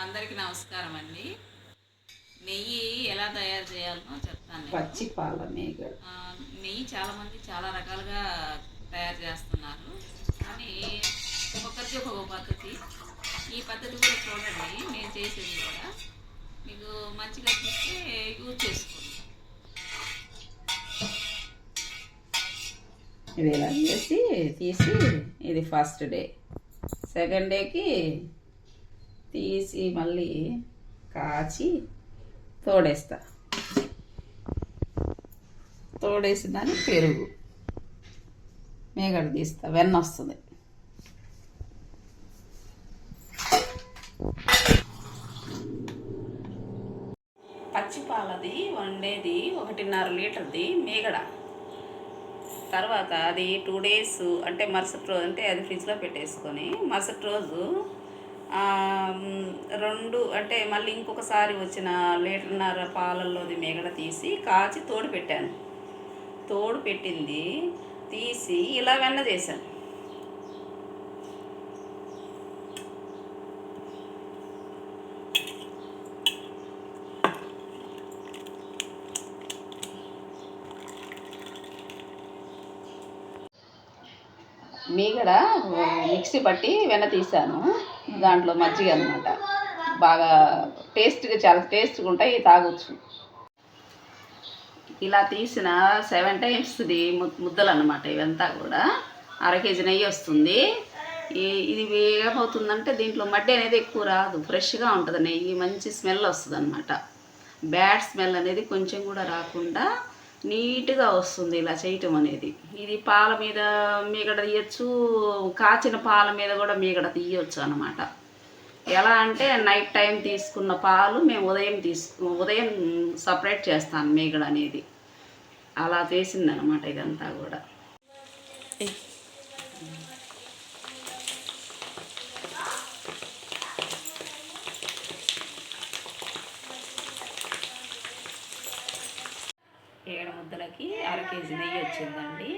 అందరికీ నమస్కారం అండి. నెయ్యి ఎలా తయారు చేయాలో చెప్తాను నేను. పచ్చి పాల మీగడ. నెయ్యి చాలామంది చాలా రకాలుగా తయారు చేస్తున్నారు, కానీ ఒక్కొక్కరికి ఒక్కొక్క పద్ధతి. ఈ పద్ధతి కూడా చూడండి, నేను చేసేది కూడా మీకు మంచిగా అనిపిస్తే యూజ్ చేసుకోండి. ఇది ఇలా చేసి తీసి, ఇది ఫస్ట్ డే. సెకండ్ డేకి తీసి మళ్ళీ కాచి తోడేస్తా. తోడేసి దాన్ని పెరుగు మీగడ తీస్తా, వెన్న వస్తుంది. పచ్చి పాలది వండేది 1.5 లీటర్ది మీగడ. తర్వాత అది 2 డేస్ అంటే మరుసటి రోజు, అంటే అది ఫ్రిడ్జ్లో పెట్టేసుకొని మరుసటి రోజు 2 అంటే మళ్ళీ ఇంకొకసారి వచ్చిన 1.5 లీటర్ పాలల్లోది మీగడ తీసి కాచి తోడు పెట్టాను. తోడు పెట్టింది తీసి ఇలా వెన్న చేశాను. మీగడ మిక్సీ పట్టి వెన్న తీసాను. దాంట్లో మజ్జిగ అనమాట. బాగా టేస్ట్గా, చాలా టేస్ట్గా ఉంటాయి, తాగొచ్చు. ఇలా తీసిన 7 టైమ్స్ది ముద్దలు అనమాట. ఇవంతా కూడా 1/2 కేజీ నెయ్యి వస్తుంది. ఇది ఏమవుతుందంటే దీంట్లో మడ్డి అనేది ఎక్కువ రాదు, ఫ్రెష్గా ఉంటుంది నెయ్యి, మంచి స్మెల్ వస్తుంది అనమాట. బ్యాడ్ స్మెల్ అనేది కొంచెం కూడా రాకుండా నీట్గా వస్తుంది ఇలా చేయటం అనేది. ఇది పాల మీద మీగడ తీయచ్చు, కాచిన పాల మీద కూడా మీగడ తీయచ్చు అనమాట. ఎలా అంటే నైట్ టైం తీసుకున్న పాలు మేము ఉదయం సపరేట్ చేస్తాను మీగడ అనేది. అలా చేసిందనమాట ఇదంతా కూడా. ఏడు ముద్దలకి 1/2 కేజీ నెయ్యి వచ్చిందండి.